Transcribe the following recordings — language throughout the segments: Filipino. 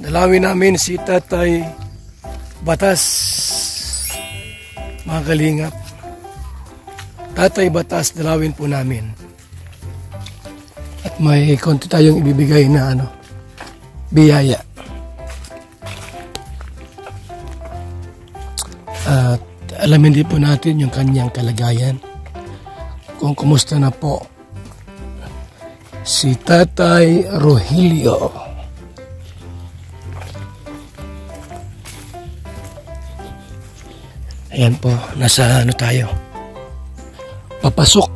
Dalawin namin si Tatay Batas, mga kalingap. Tatay Batas, dalawin po namin. At may konti tayong ibibigay na biyaya. At alamin din po natin yung kanyang kalagayan. Kung kumusta na po si Tatay Rogelio. Ayan po, nasa tayo. Papasok.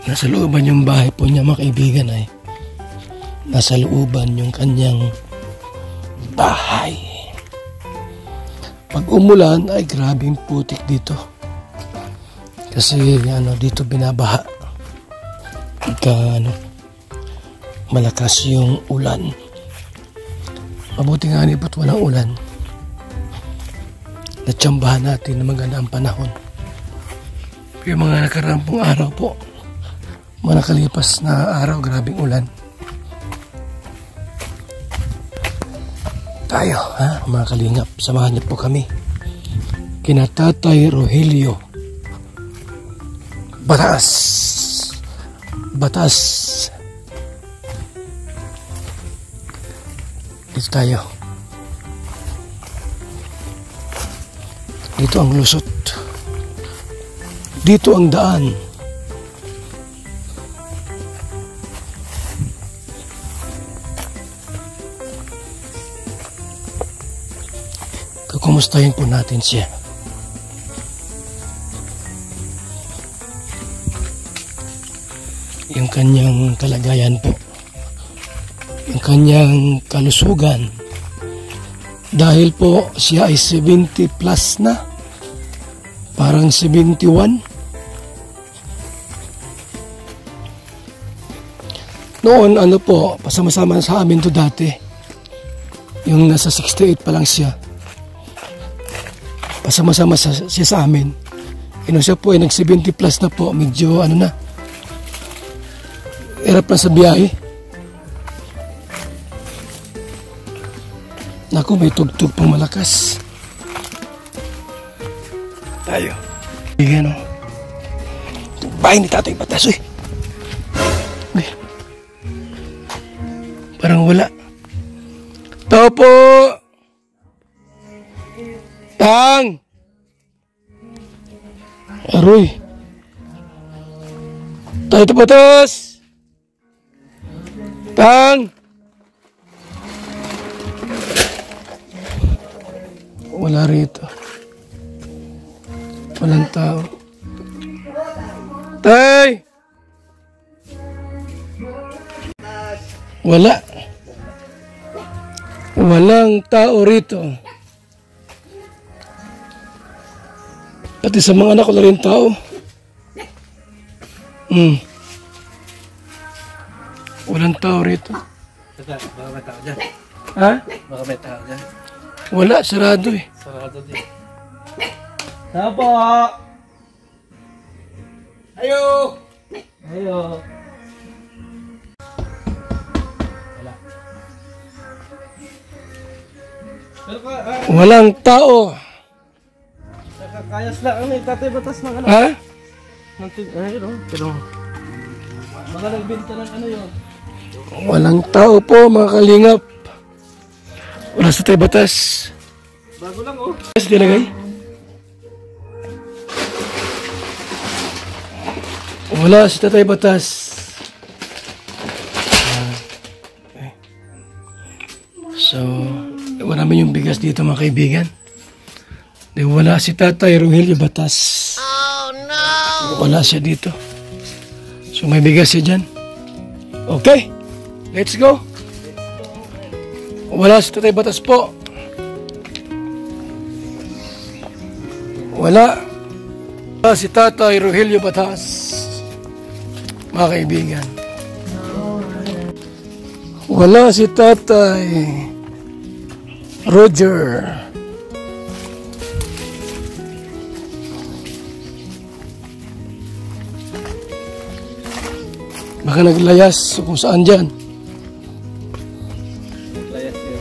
Nasa looban yung bahay po niya, mga kaibigan, ay. Nasa looban yung kanyang bahay. Pag umulan ay grabing putik dito. Kasi dito binabaha. Pagka malakas yung ulan. Mabuti nga ba't walang ulan. Natsambahan natin na maganda ang panahon. Pero yung mga nakarampong araw po, mga nakalipas na araw, grabing ulan. Tayo, mga kalingap, samahan niyo po kami. Kina Tatay Rogelio Batas. Dito tayo. Dito ang lusot. Dito ang daan. Kukumustahin po natin siya. Yung kanyang kalagayan po, yung kanyang kalusugan, dahil po siya ay 70 plus na, parang 71. Noon po, pasama-sama sa amin to dati, yung nasa 68 pa lang siya, pasama-sama siya sa amin. Siya po ay nag 70 plus na po, medyo hirap na sa biyahe. Naku, may tugtog pang malakas. Tayo. Bigyan bahay ni Tatay Batas, eh. Parang wala. Tao po! Tang! Aroy! Tatay Batas! Tang! Wala rito. Walang tao. Tay! Wala. Walang tao rito. Pati sa mga anak ko na rin tao. Walang tao rito. Baka may tao dyan. Ha? Baka may tao dyan. Wala, sarado eh. Sarado din. Tao po! Ayo! Ayo! Wala. Pero walang tao. Nakakayas lang ang Tatay Batas ng Ha? Pero mga nagbenta ng yun. Walang tao po, mga kalingap. Wala sa Tatay Batas. Bago lang, oh. Yes, dilagay. Wala si Tatay Batas. Okay. So, marami yung bigas dito, mga kaibigan. Wala si Tatay Rogelio Batas. Oh no! Wala siya dito. So, may bigas siya dyan. Okay, let's go. Wala si Tatay Batas po. Wala. Wala si Tatay Rogelio Batas. Mga kaibigan. Wala si Tatay Roger. Baka naglayas kung saan dyan. Layas yun.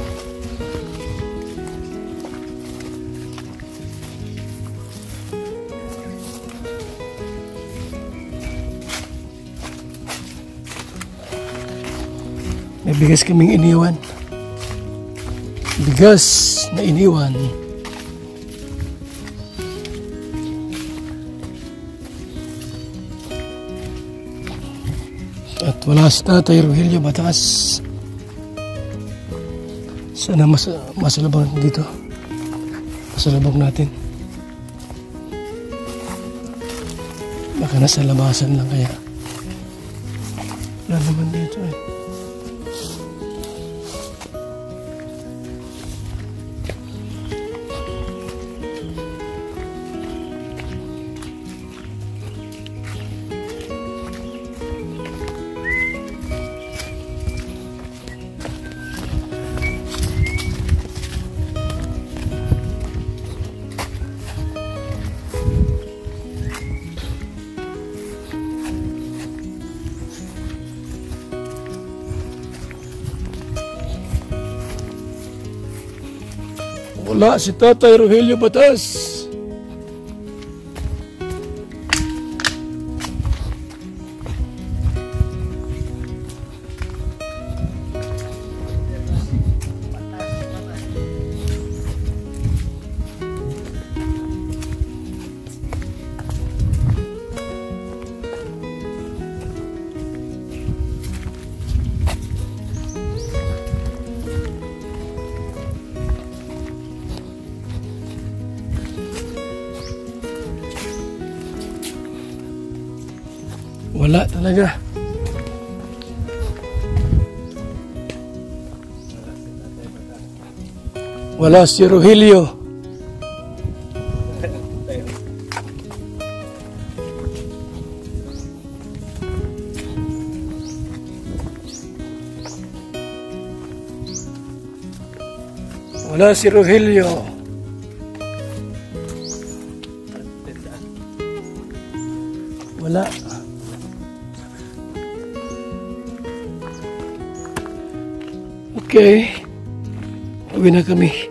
May bigas kaming iniwan. Bigas na iniwan. At wala si Tatay Rogelio Batas. Sana masalubong dito. Masalubong natin. Baka nasa labasan lang kaya. Wala naman dito eh. Wala si Tatay Rogelio Batas. Wala talaga. Wala si Rogelio. Wala si Rogelio. Wala. Okay. Uwi na kami.